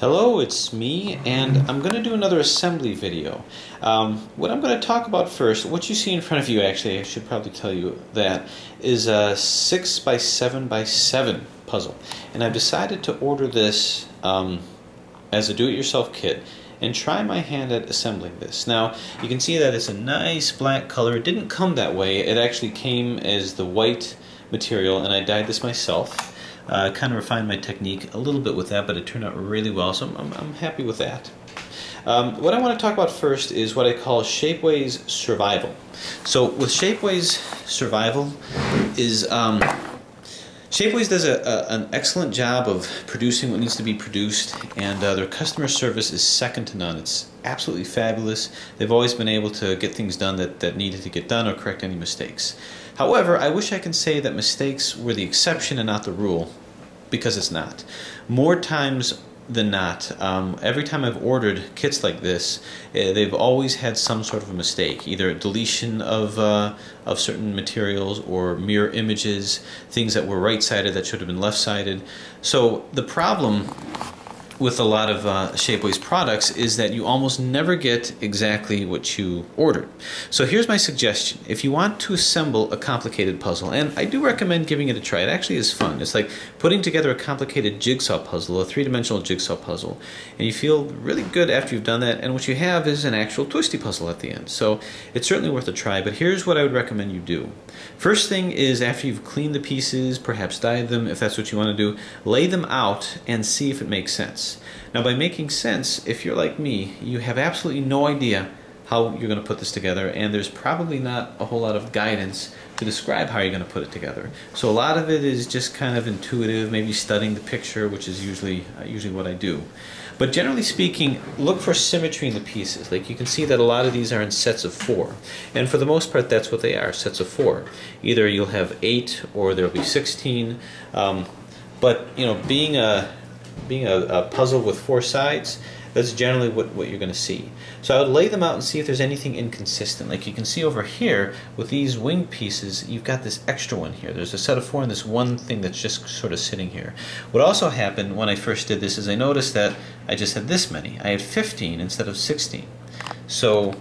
Hello, it's me, and I'm going to do another assembly video. What I'm going to talk about first, what you see in front of you, actually, I should probably tell you that, is a 6 by 7 by 7 puzzle. And I've decided to order this as a do-it-yourself kit and try my hand at assembling this. Now, you can see that it's a nice black color. It didn't come that way. It actually came as the white material, and I dyed this myself. Kind of refined my technique a little bit with that, but it turned out really well, so I'm happy with that. What I want to talk about first is what I call Shapeways Survival. So with Shapeways Survival is Shapeways does an excellent job of producing what needs to be produced, and their customer service is second to none. It's absolutely fabulous. They've always been able to get things done that needed to get done or correct any mistakes. However, I wish I could say that mistakes were the exception and not the rule, because it's not. More times than not, every time I've ordered kits like this, they've always had some sort of a mistake, either a deletion of certain materials or mirror images, things that were right-sided that should have been left-sided. So the problem with a lot of Shapeways products is that you almost never get exactly what you ordered. So here's my suggestion. If you want to assemble a complicated puzzle, and I do recommend giving it a try, it actually is fun. It's like putting together a complicated jigsaw puzzle, a three-dimensional jigsaw puzzle, and you feel really good after you've done that, and what you have is an actual twisty puzzle at the end. So it's certainly worth a try, but here's what I would recommend you do. First thing is, after you've cleaned the pieces, perhaps dyed them, if that's what you want to do, lay them out and see if it makes sense. Now, by making sense, if you're like me, you have absolutely no idea how you're going to put this together, and there's probably not a whole lot of guidance to describe how you're going to put it together. So a lot of it is just kind of intuitive, maybe studying the picture, which is usually what I do. But generally speaking, look for symmetry in the pieces. Like you can see that a lot of these are in sets of 4. And for the most part, that's what they are, sets of 4. Either you'll have 8 or there'll be 16. But you know, being a puzzle with 4 sides, that's generally what you're going to see. So I would lay them out and see if there's anything inconsistent. Like you can see over here with these wing pieces, you've got this extra one here. There's a set of 4 and this one thing that's just sort of sitting here. What also happened when I first did this is I noticed that I just had this many. I had 15 instead of 16. So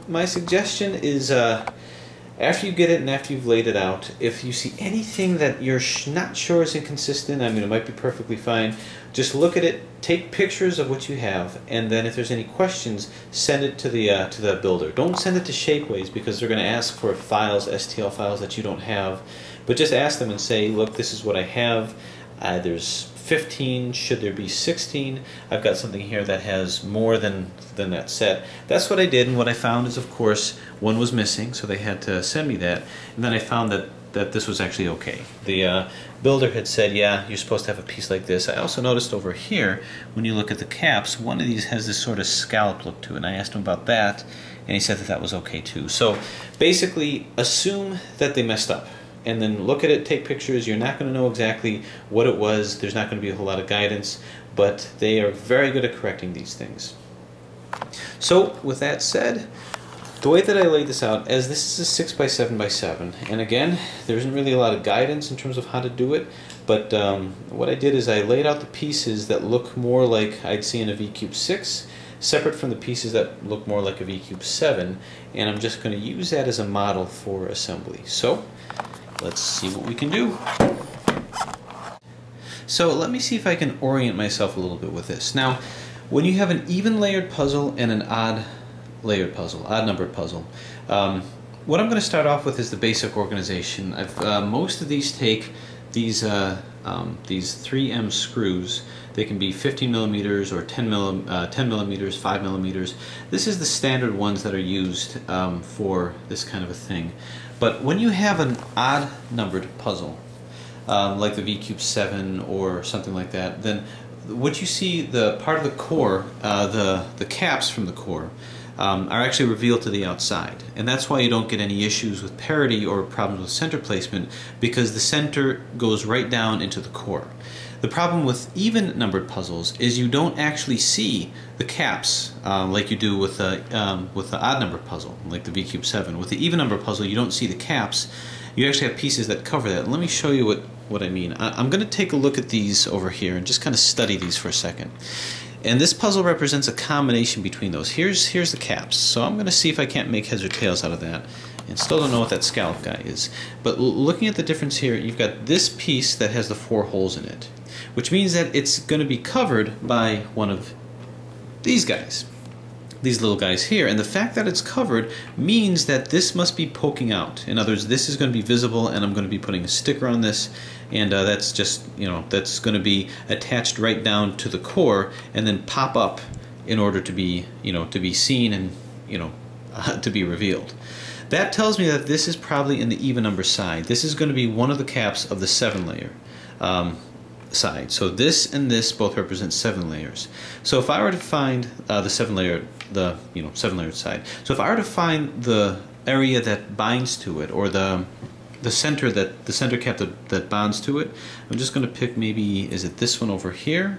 my suggestion is, after you get it and after you've laid it out, if you see anything that you're not sure is inconsistent, I mean, it might be perfectly fine, just look at it, take pictures of what you have, and then if there's any questions, send it to the builder. Don't send it to Shapeways, because they're going to ask for files, STL files that you don't have, but just ask them and say, look, this is what I have. There's 15, should there be 16? I've got something here that has more than that set. That's what I did, and what I found is, of course, one was missing, so they had to send me that, and then I found that this was actually okay. The builder had said, yeah, you're supposed to have a piece like this. I also noticed over here, when you look at the caps, one of these has this sort of scallop look to it, and I asked him about that, and he said that was okay too. So basically, assume that they messed up, and then look at it, take pictures. You're not going to know exactly what it was. There's not going to be a whole lot of guidance, but they are very good at correcting these things. So with that said, the way that I laid this out, as this is a 6 by 7 by 7, and again, there isn't really a lot of guidance in terms of how to do it, but what I did is I laid out the pieces that look more like I'd see in a V-Cube 6, separate from the pieces that look more like a V-Cube 7, and I'm just going to use that as a model for assembly. So let's see what we can do. So let me see if I can orient myself a little bit with this. Now, when you have an even layered puzzle and an odd layered puzzle, odd numbered puzzle, what I'm going to start off with is the basic organization. Most of these take these 3M screws. They can be 15 millimeters or 10 millimeters, 5 millimeters. This is the standard ones that are used for this kind of a thing. But when you have an odd numbered puzzle, like the V-Cube 7 or something like that, then what you see, the part of the core, the caps from the core, are actually revealed to the outside. And that's why you don't get any issues with parity or problems with center placement, because the center goes right down into the core. The problem with even numbered puzzles is you don't actually see the caps like you do with the odd number puzzle, like the V-Cube 7. With the even number puzzle, you don't see the caps. You actually have pieces that cover that. Let me show you what I mean. I'm going to take a look at these over here and just kind of study these for a second. And this puzzle represents a combination between those. Here's the caps. So I'm going to see if I can't make heads or tails out of that. And still don't know what that scallop guy is. But looking at the difference here, you've got this piece that has the 4 holes in it, which means that it's going to be covered by one of these guys. These little guys here, and the fact that it's covered means that this must be poking out. In other words, this is going to be visible, and I'm going to be putting a sticker on this, and that's just, that's going to be attached right down to the core and then pop up in order to be, to be seen and, to be revealed. That tells me that this is probably in the even number side. This is going to be one of the caps of the 7-layer side. So this and this both represent 7 layers. So if I were to find the 7-layer, the 7-layered side. So if I were to find the area that binds to it, or the center cap that bonds to it, I'm just going to pick, maybe, is it this one over here?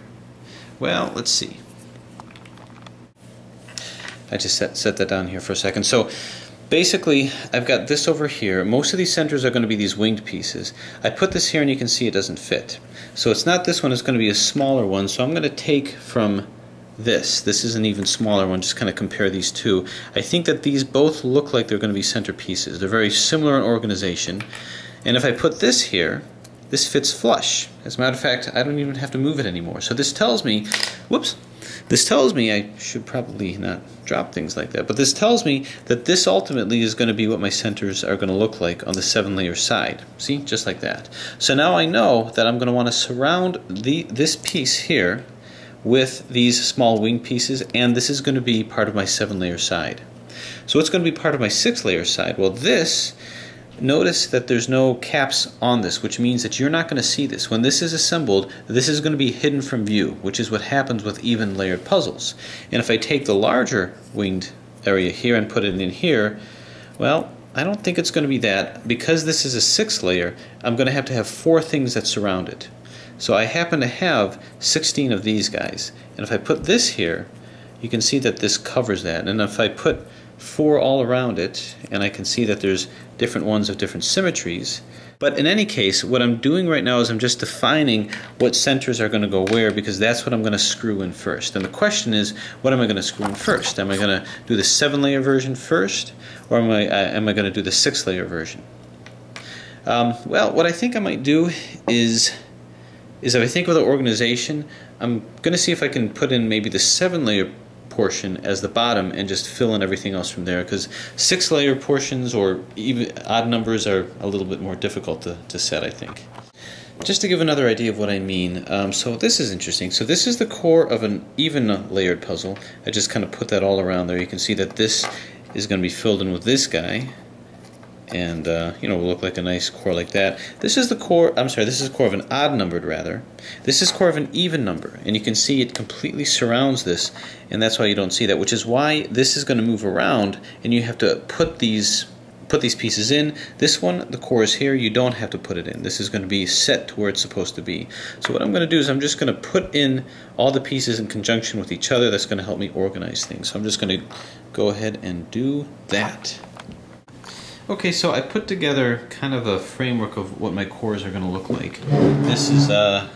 Well, let's see. I just set that down here for a second. So basically, I've got this over here. Most of these centers are going to be these winged pieces. I put this here and you can see it doesn't fit. So it's not this one, it's going to be a smaller one. So I'm going to take from this. This is an even smaller one, just kind of compare these two. I think that these both look like they're going to be center pieces. They're very similar in organization. And if I put this here, this fits flush. As a matter of fact, I don't even have to move it anymore. So this tells me, whoops, this tells me, I should probably not drop things like that, but this tells me that this ultimately is going to be what my centers are going to look like on the 7-layer side. See, just like that. So now I know that I'm going to want to surround this piece here with these small wing pieces, and this is going to be part of my 7-layer side. So what's going to be part of my 6-layer side? Well, this, notice that there's no caps on this, which means that you're not going to see this. When this is assembled, this is going to be hidden from view, which is what happens with even layered puzzles. And if I take the larger winged area here and put it in here, well, I don't think it's going to be that. Because this is a 6-layer, I'm going to have 4 things that surround it. So I happen to have 16 of these guys. And if I put this here, you can see that this covers that. And if I put 4 all around it, and I can see that there's different ones of different symmetries. But in any case, what I'm doing right now is I'm just defining what centers are going to go where, because that's what I'm going to screw in first. And the question is, what am I going to screw in first? Am I going to do the 7-layer version first, or am I going to do the 6-layer version? Well, what I think I might do is if I think of the organization, I'm going to see if I can put in maybe the 7-layer portion as the bottom and just fill in everything else from there, because 6-layer portions or even odd numbers are a little bit more difficult to set, I think. Just to give another idea of what I mean, so this is interesting. So this is the core of an even layered puzzle. I just kind of put that all around there. You can see that this is going to be filled in with this guy, and will look like a nice core like that. This is the core, this is the core of an odd numbered rather. This is core of an even number, and you can see it completely surrounds this, and that's why you don't see that, which is why this is going to move around, and you have to put these pieces in. This one, the core is here, you don't have to put it in. This is going to be set to where it's supposed to be. So what I'm going to do is I'm just going to put in all the pieces in conjunction with each other. That's going to help me organize things. So I'm just going to go ahead and do that. Okay, so I put together kind of a framework of what my cores are going to look like. This is our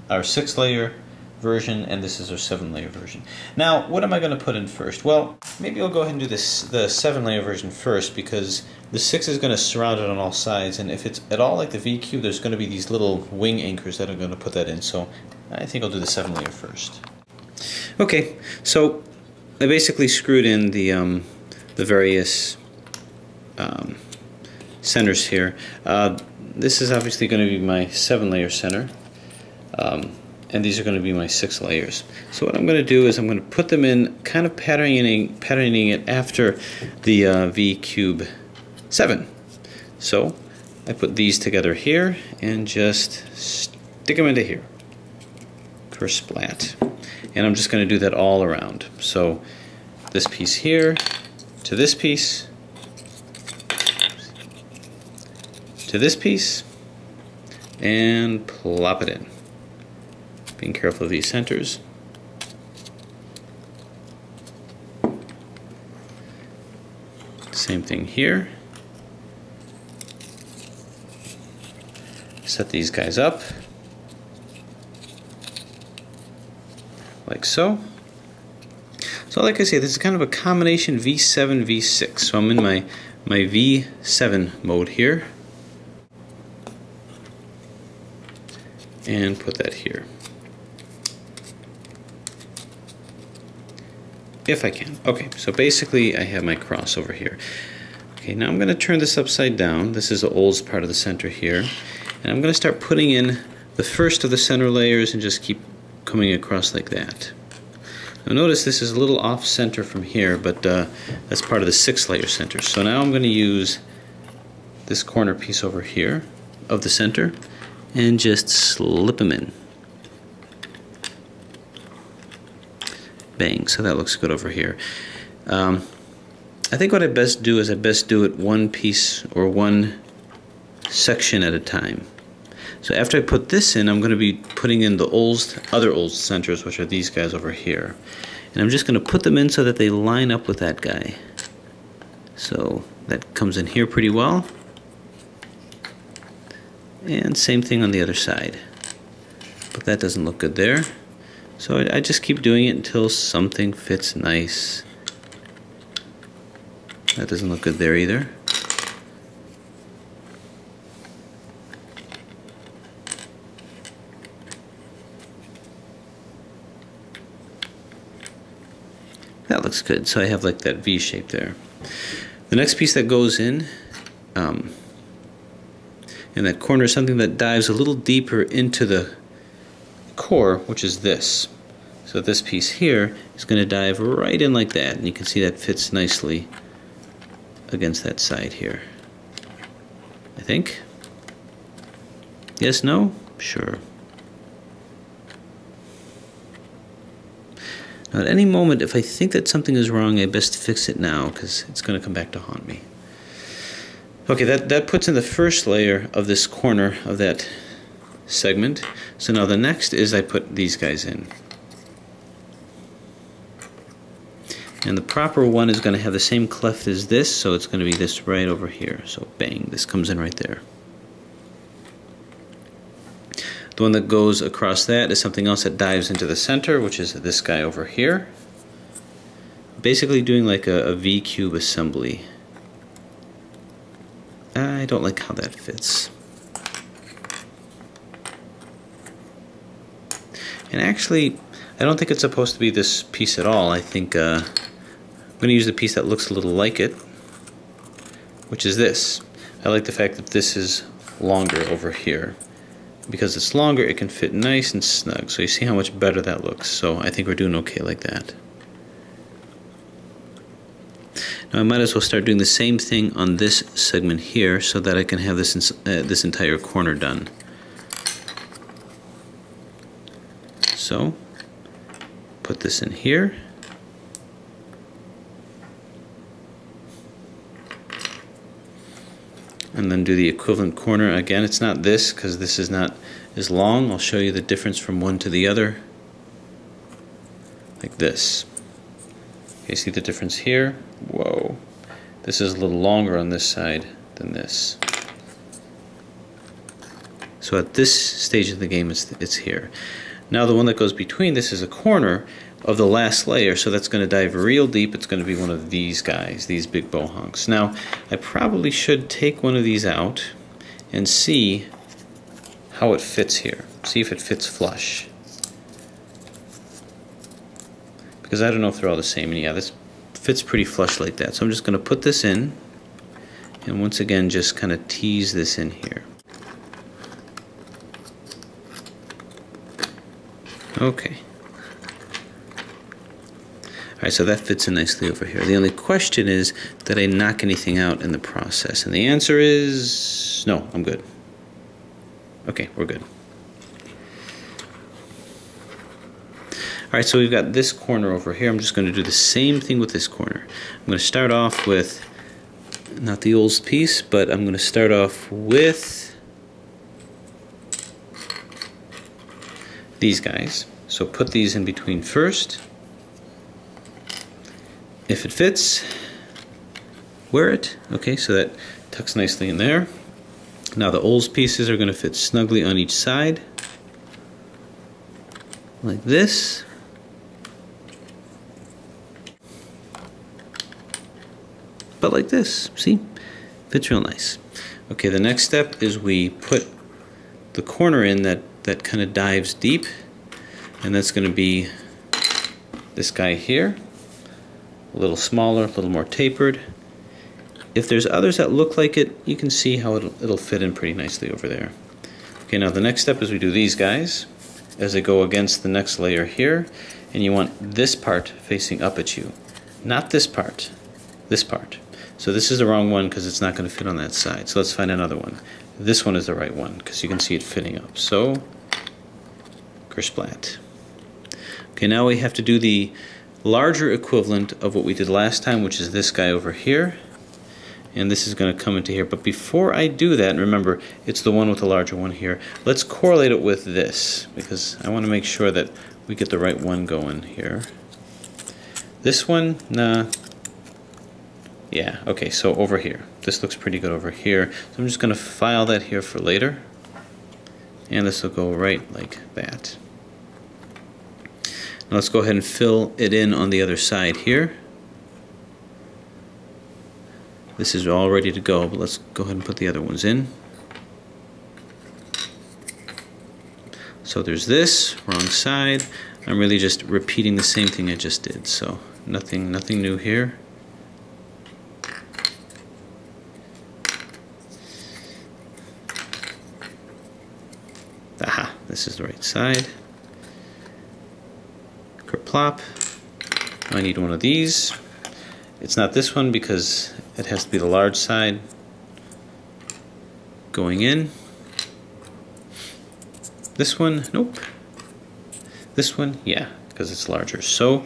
6-layer version, and this is our 7-layer version. Now, what am I going to put in first? Well, maybe I'll go ahead and do the 7-layer version first, because the 6 is going to surround it on all sides, and if it's at all like the V-Cube, there's going to be these little wing anchors that are going to put that in, so I think I'll do the 7-layer first. Okay, so I basically screwed in the various centers here. This is obviously going to be my 7-layer center, and these are going to be my 6 layers. So what I'm going to do is I'm going to put them in, kind of patterning it after the V-Cube 7. So I put these together here and just stick them into here. Kersplat. And I'm just going to do that all around. So this piece here to this piece to this piece, and plop it in. Being careful of these centers. Same thing here. Set these guys up like so. So like I say, this is kind of a combination V7, V6. So I'm in my V7 mode here. And put that here. If I can. Okay, so basically I have my cross over here. Okay, now I'm going to turn this upside down. This is the old part of the center here. And I'm going to start putting in the first of the center layers and just keep coming across like that. Now notice this is a little off center from here, but that's part of the 6-layer center. So now I'm going to use this corner piece over here of the center and just slip them in. Bang, so that looks good over here. I think what I best do is I best do it one piece or one section at a time. So after I put this in, I'm going to be putting in the other old centers, which are these guys over here. And I'm just going to put them in so that they line up with that guy. So that comes in here pretty well. And same thing on the other side. But that doesn't look good there. So I just keep doing it until something fits nice. That doesn't look good there either. That looks good. So I have like that V shape there. The next piece that goes in that corner is something that dives a little deeper into the core, which is this. So this piece here is going to dive right in like that, and you can see that fits nicely against that side here. I think. Yes, no? Sure. Now at any moment, if I think that something is wrong, I best fix it now, because it's going to come back to haunt me. Okay, that puts in the first layer of this corner of that segment. So now the next is I put these guys in. And the proper one is going to have the same cleft as this, so it's going to be this right over here. So bang, this comes in right there. The one that goes across that is something else that dives into the center, which is this guy over here. Basically doing like a V-cube assembly. I don't like how that fits. And actually, I don't think it's supposed to be this piece at all. I think I'm going to use the piece that looks a little like it, which is this. I like the fact that this is longer over here. Because it's longer, it can fit nice and snug. So you see how much better that looks. So I think we're doing okay like that. Now I might as well start doing the same thing on this segment here so that I can have this entire corner done. So put this in here. And then do the equivalent corner. Again, it's not this because this is not as long. I'll show you the difference from one to the other. Like this. Okay, see the difference here? Whoa. This is a little longer on this side than this. So at this stage of the game, it's here. Now the one that goes between this is a corner of the last layer, so that's going to dive real deep. It's going to be one of these guys, these big bow hunks. Now, I probably should take one of these out and see how it fits here. See if it fits flush. Because I don't know if they're all the same. And yeah, this fits pretty flush like that. So I'm just going to put this in, and once again, just kind of tease this in here. Okay. Alright, so that fits in nicely over here. The only question is, did I knock anything out in the process? And the answer is, no, I'm good. Okay, we're good. Alright, so we've got this corner over here. I'm just going to do the same thing with this corner. I'm going to start off with, not the old piece, but I'm going to start off with these guys. So put these in between first. If it fits, wear it. Okay, so that tucks nicely in there. Now the Oles pieces are going to fit snugly on each side, like this. But like this, see? Fits real nice. Okay, the next step is we put the corner in that kind of dives deep, and that's going to be this guy here. A little smaller, a little more tapered. If there's others that look like it, you can see how it'll fit in pretty nicely over there. Okay, now the next step is we do these guys as they go against the next layer here, and you want this part facing up at you, not this part, this part. So this is the wrong one because it's not going to fit on that side. So let's find another one. This one is the right one because you can see it fitting up. So, kersplat. Okay, now we have to do the larger equivalent of what we did last time, which is this guy over here. And this is going to come into here. But before I do that, remember, it's the one with the larger one here. Let's correlate it with this, because I want to make sure that we get the right one going here. This one, nah. Yeah, okay, so over here. This looks pretty good over here. So I'm just going to file that here for later. And this will go right like that. Now let's go ahead and fill it in on the other side here. This is all ready to go, but let's go ahead and put the other ones in. So there's this, wrong side. I'm really just repeating the same thing I just did, so nothing new here. Aha, this is the right side. Kerplop. I need one of these. It's not this one because it has to be the large side going in. This one, nope. This one, yeah, because it's larger. So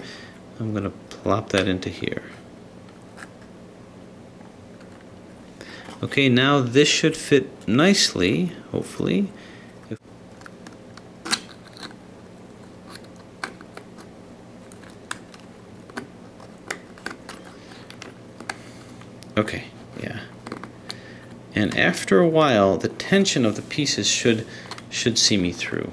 I'm going to plop that into here. Okay, now this should fit nicely, hopefully. Okay, yeah. And after a while, the tension of the pieces should see me through.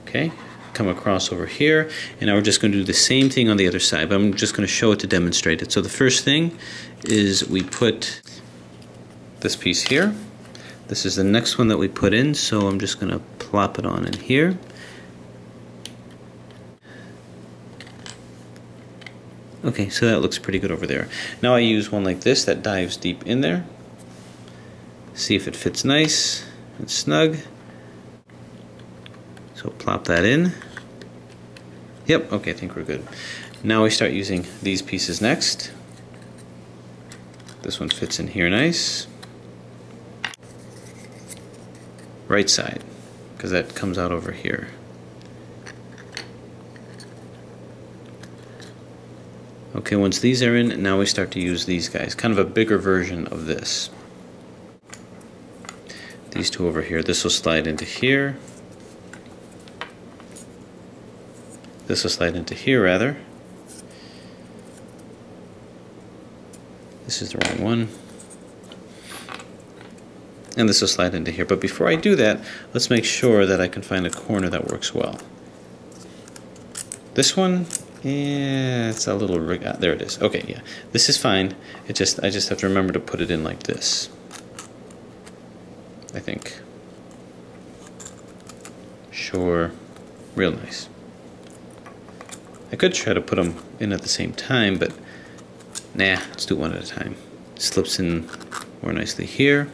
Okay, come across over here, and now we're just going to do the same thing on the other side, but I'm just going to show it to demonstrate it. So the first thing is we put this piece here. This is the next one that we put in, so I'm just going to plop it on in here. Okay, so that looks pretty good over there. Now I use one like this that dives deep in there. See if it fits nice and snug. So plop that in. Yep, okay, I think we're good. Now we start using these pieces next. This one fits in here nice. Right side, because that comes out over here. Okay, once these are in, now we start to use these guys. Kind of a bigger version of this. These two over here. This will slide into here. This will slide into here, rather. This is the wrong one. And this will slide into here. But before I do that, let's make sure that I can find a corner that works well. This one, yeah, it's a little rig. There it is. Okay, yeah, this is fine. I just have to remember to put it in like this. I think. Sure, real nice. I could try to put them in at the same time, but nah, let's do one at a time. Slips in more nicely here.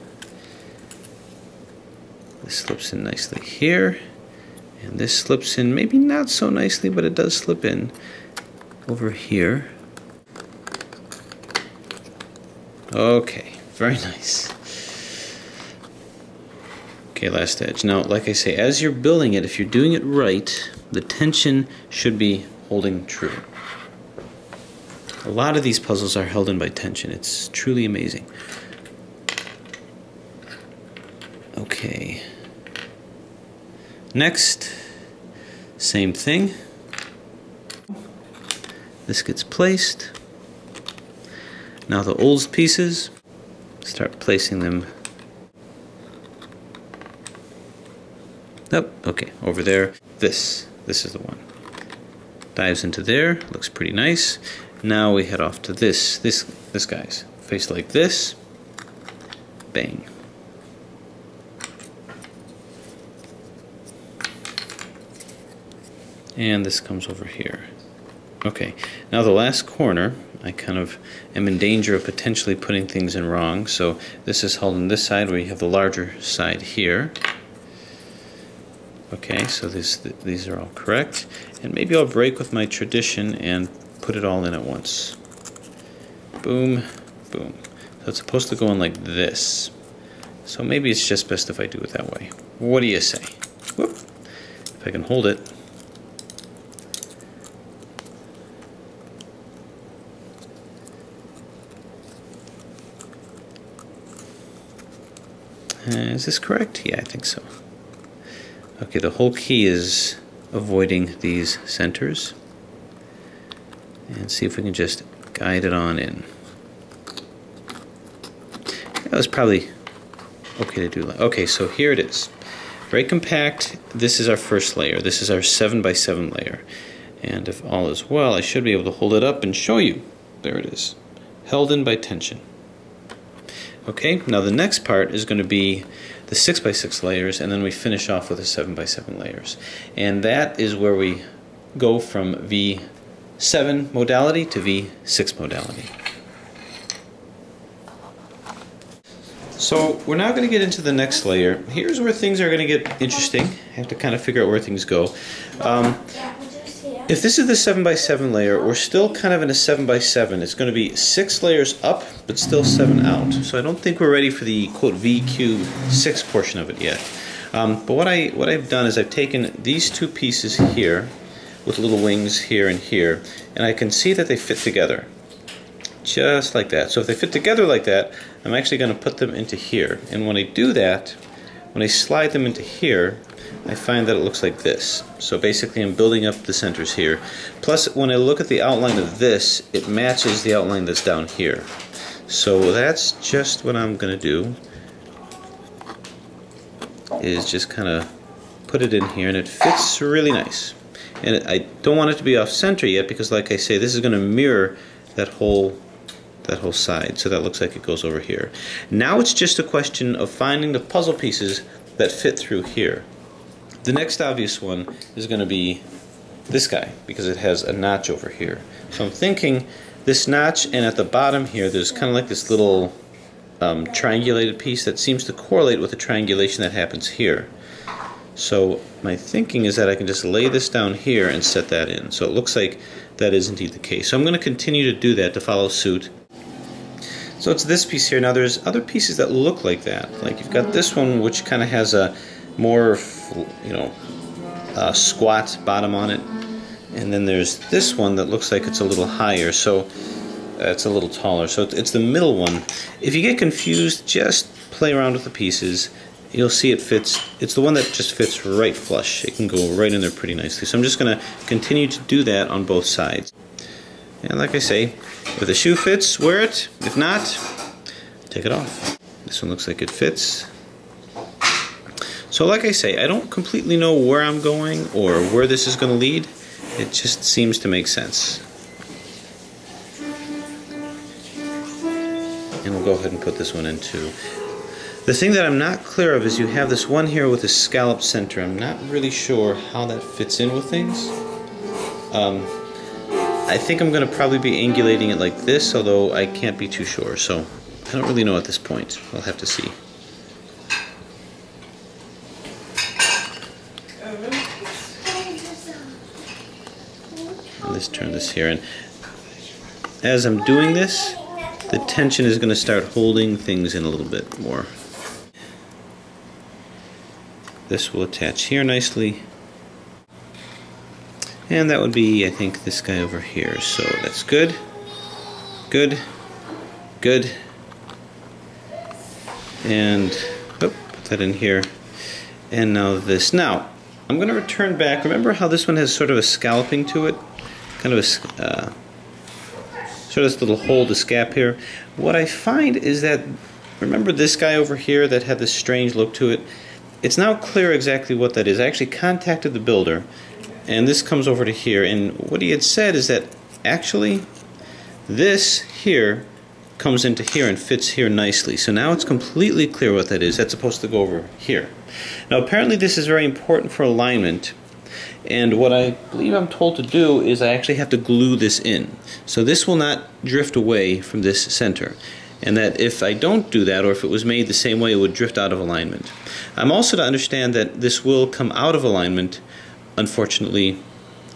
This slips in nicely here. And this slips in, maybe not so nicely, but it does slip in over here. Okay, very nice. Okay, last edge. Now, like I say, as you're building it, if you're doing it right, the tension should be holding true. A lot of these puzzles are held in by tension. It's truly amazing. Okay. Next, Same thing. This gets placed. Now the old pieces, start placing them. Oh, okay, over there. This is the one. Dives into there, looks pretty nice. Now we head off to this guy's. Face like this, bang. And this comes over here. Okay, now the last corner, I kind of am in danger of potentially putting things in wrong. So this is held on this side where you have the larger side here. Okay, so these are all correct. And maybe I'll break with my tradition and put it all in at once. Boom, boom. So it's supposed to go in like this. So maybe it's just best if I do it that way. What do you say? Whoop. If I can hold it. Is this correct? Yeah, I think so. Okay, the whole key is avoiding these centers. And see if we can just guide it on in. That was probably okay to do. Okay, so here it is. Very compact. This is our first layer. This is our 7x7 layer. And if all is well, I should be able to hold it up and show you. There it is. Held in by tension. Okay, now the next part is going to be the 6x6 layers, and then we finish off with the 7x7 layers. And that is where we go from V7 modality to V6 modality. So we're now going to get into the next layer. Here's where things are going to get interesting. I have to kind of figure out where things go. If this is the 7x7 layer, we're still kind of in a 7x7. It's going to be 6 layers up, but still 7 out. So I don't think we're ready for the quote VQ6 portion of it yet. But what I've done is I've taken these two pieces here with little wings here and here, and I can see that they fit together. Just like that. So if they fit together like that, I'm actually going to put them into here. And when I do that, when I slide them into here, I find that it looks like this. So basically I'm building up the centers here. Plus when I look at the outline of this, it matches the outline that's down here. So that's just what I'm going to do, is just kind of put it in here, and it fits really nice. And I don't want it to be off center yet, because like I say, this is going to mirror that whole side, so that looks like it goes over here. Now it's just a question of finding the puzzle pieces that fit through here. The next obvious one is going to be this guy, because it has a notch over here. So I'm thinking this notch, and at the bottom here there's kind of like this little triangulated piece that seems to correlate with the triangulation that happens here. So my thinking is that I can just lay this down here and set that in. So it looks like that is indeed the case. So I'm going to continue to do that to follow suit. So it's this piece here. Now there's other pieces that look like that. Like you've got this one, which kind of has a more, squat bottom on it. And then there's this one that looks like it's a little higher, so it's a little taller. So it's the middle one. If you get confused, just play around with the pieces. You'll see it fits. It's the one that just fits right flush. It can go right in there pretty nicely. So I'm just going to continue to do that on both sides. And like I say, if the shoe fits, wear it. If not, take it off. This one looks like it fits. So like I say, I don't completely know where I'm going or where this is going to lead. It just seems to make sense. And we'll go ahead and put this one in too. The thing that I'm not clear of is you have this one here with a scallop center. I'm not really sure how that fits in with things. I think I'm going to probably be angulating it like this, although I can't be too sure. So I don't really know at this point. I'll have to see. Let's turn this here, and as I'm doing this, the tension is going to start holding things in a little bit more. This will attach here nicely, and that would be, I think, this guy over here. So that's good, good, good, and put that in here. And now this. Now, I'm going to return back. Remember how this one has sort of a scalloping to it? Kind of a sort of this little hole to scap here. What I find is that, remember this guy over here that had this strange look to it? It's now clear exactly what that is. I actually contacted the builder, and this comes over to here, and what he had said is that actually this here comes into here and fits here nicely. So now it's completely clear what that is. That's supposed to go over here. Now apparently this is very important for alignment, and what I believe I'm told to do is I actually have to glue this in. So this will not drift away from this center, and that if I don't do that, or if it was made the same way, it would drift out of alignment. I'm also to understand that this will come out of alignment, unfortunately,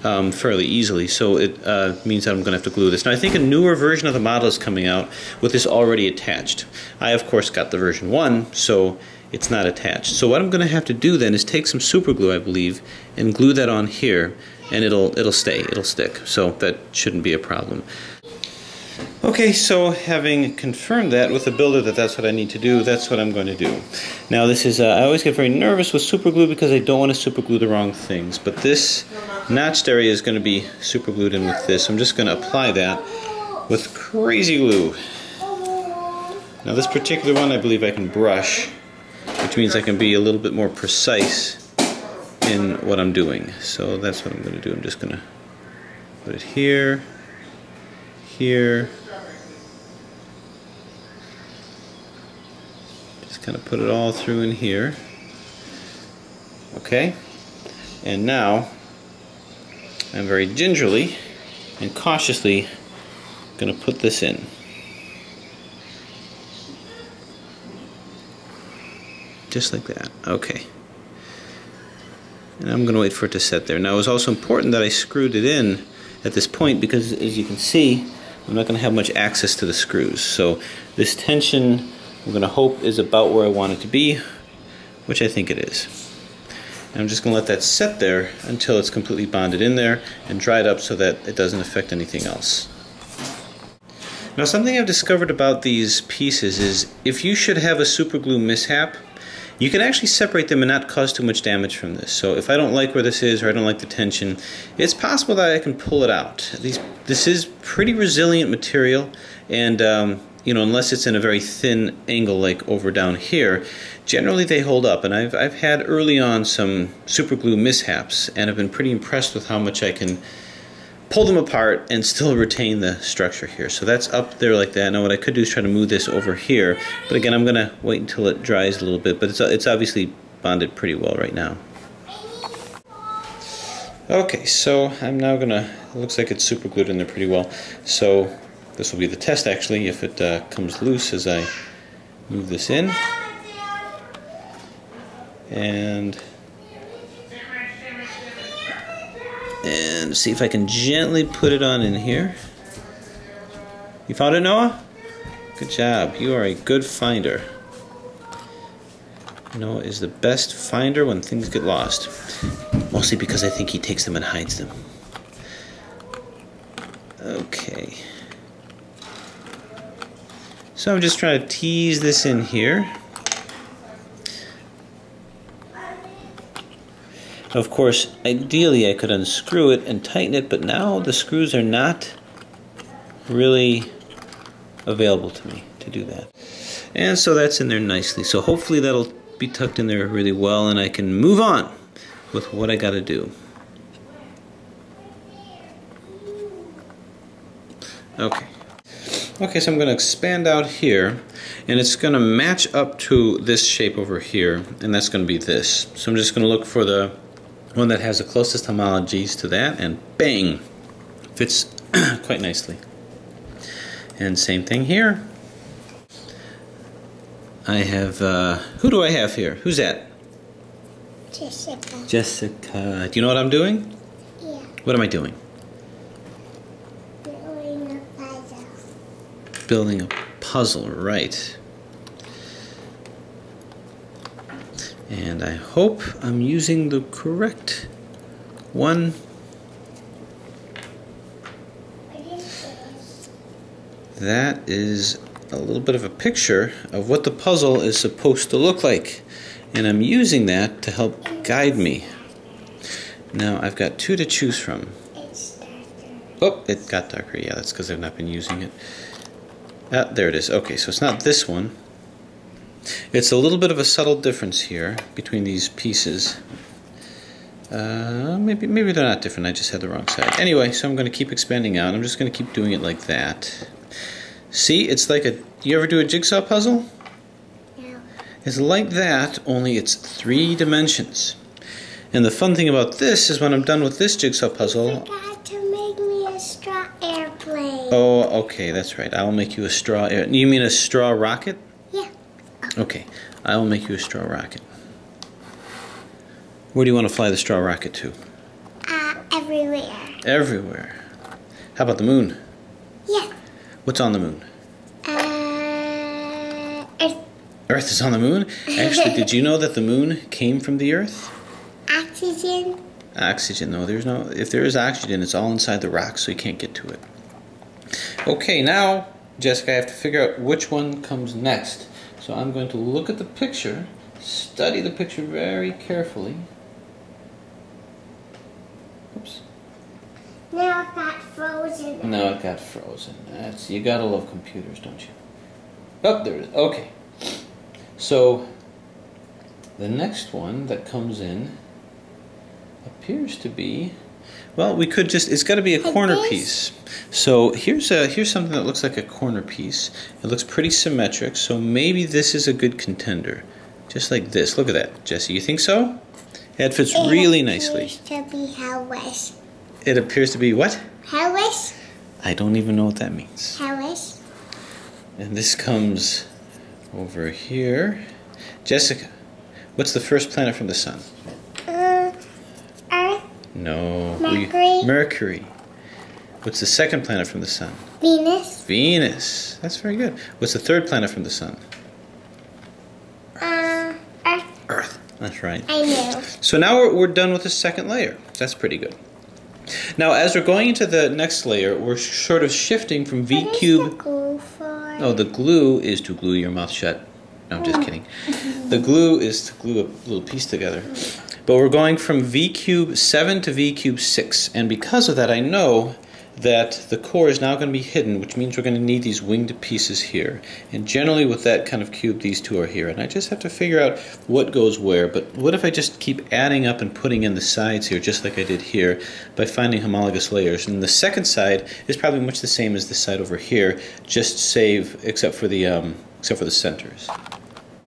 fairly easily, so it means that I'm going to have to glue this. Now I think a newer version of the model is coming out with this already attached. I of course got the version 1, so it's not attached. So what I'm going to have to do then is take some super glue, I believe, and glue that on here, and it'll stick. So that shouldn't be a problem. Okay, so having confirmed that with the builder that that's what I need to do, that's what I'm going to do. Now this is, I always get very nervous with super glue because I don't want to super glue the wrong things, but this notched area is going to be super glued in with this. I'm just going to apply that with crazy glue. Now this particular one I believe I can brush, which means I can be a little bit more precise in what I'm doing. So that's what I'm going to do. I'm just going to put it here, here, just kind of put it all through in here. Okay, and now I'm very gingerly and cautiously going to put this in. Just like that. Okay. And I'm going to wait for it to set there. Now it was also important that I screwed it in at this point because, as you can see, I'm not going to have much access to the screws. So this tension, I'm going to hope, is about where I want it to be, which I think it is. And I'm just going to let that set there until it's completely bonded in there and dried up so that it doesn't affect anything else. Now something I've discovered about these pieces is if you should have a super glue mishap, you can actually separate them and not cause too much damage from this. So if I don't like where this is or I don't like the tension, it's possible that I can pull it out. This is pretty resilient material, and you know, unless it's in a very thin angle like over down here, generally they hold up. And I've had early on some super glue mishaps and I've been pretty impressed with how much I can pull them apart and still retain the structure here. So that's up there like that. Now what I could do is try to move this over here, but again I'm gonna wait until it dries a little bit, but it's obviously bonded pretty well right now. Okay, so I'm now gonna, it looks like it's super glued in there pretty well. So this will be the test actually, if it comes loose as I move this in. And see if I can gently put it on in here. You found it, Noah? Good job. You are a good finder. Noah is the best finder when things get lost. Mostly because I think he takes them and hides them. Okay. So I'm just trying to tease this in here. Of course, ideally I could unscrew it and tighten it, but now the screws are not really available to me to do that. And so that's in there nicely. So hopefully that'll be tucked in there really well and I can move on with what I gotta do. Okay. Okay, so I'm gonna expand out here and it's gonna match up to this shape over here, and that's gonna be this. So I'm just gonna look for the one that has the closest homologies to that, and bang, fits quite nicely. And same thing here. I have, who do I have here? Who's that? Jessica. Jessica. Do you know what I'm doing? Yeah. What am I doing? Building a puzzle. Building a puzzle, right. And I hope I'm using the correct one. What is this? That is a little bit of a picture of what the puzzle is supposed to look like. And I'm using that to help guide me. Now I've got two to choose from. It's darker. Oh, it got darker. Yeah, that's because I've not been using it. Ah, there it is. Okay, so it's not this one. It's a little bit of a subtle difference here between these pieces. Maybe they're not different. I just had the wrong side. Anyway, so I'm going to keep expanding out. I'm just going to keep doing it like that. See, it's like a... You ever do a jigsaw puzzle? No. It's like that, only it's 3 dimensions. And the fun thing about this is when I'm done with this jigsaw puzzle... You forgot to make me a straw airplane. Oh, okay, that's right. I'll make you a straw... You mean a straw rocket? Yeah. Okay, I will make you a straw rocket. Where do you want to fly the straw rocket to? Everywhere. Everywhere. How about the moon? Yeah. What's on the moon? Earth. Earth is on the moon? Actually, did you know that the moon came from the Earth? Oxygen. Oxygen, no, there's no... If there is oxygen, it's all inside the rock, so you can't get to it. Okay, now, Jessica, I have to figure out which one comes next. So I'm going to look at the picture, study the picture very carefully. Oops. Now it got frozen. No, it got frozen. You gotta love computers, don't you? Oh, there it is. Okay. So, the next one that comes in appears to be... Well, we could just... It's got to be a corner piece. So here's something that looks like a corner piece. It looks pretty symmetric, so maybe this is a good contender. Just like this. Look at that, Jesse. You think so? It fits really nicely. It appears to be Hellwish. It appears to be what? Hellwish? I don't even know what that means. Hellwish? And this comes over here. Jessica, what's the first planet from the sun? Earth? No. Mercury? Mercury. What's the second planet from the sun? Venus? Venus. That's very good. What's the third planet from the sun? Earth. Earth. That's right. I knew. So now we're done with the second layer. That's pretty good. Now, as we're going into the next layer, we're sort of shifting from V What cube... is the glue for? Oh, the glue is to glue your mouth shut. No, I'm just kidding. The glue is to glue a little piece together. But we're going from V cube 7 to V cube 6. And because of that, I know that the core is now going to be hidden, which means we're going to need these winged pieces here. And generally with that kind of cube, these two are here. And I just have to figure out what goes where. But what if I just keep adding up and putting in the sides here, just like I did here, by finding homologous layers? And the second side is probably much the same as the side over here, just except for the centers.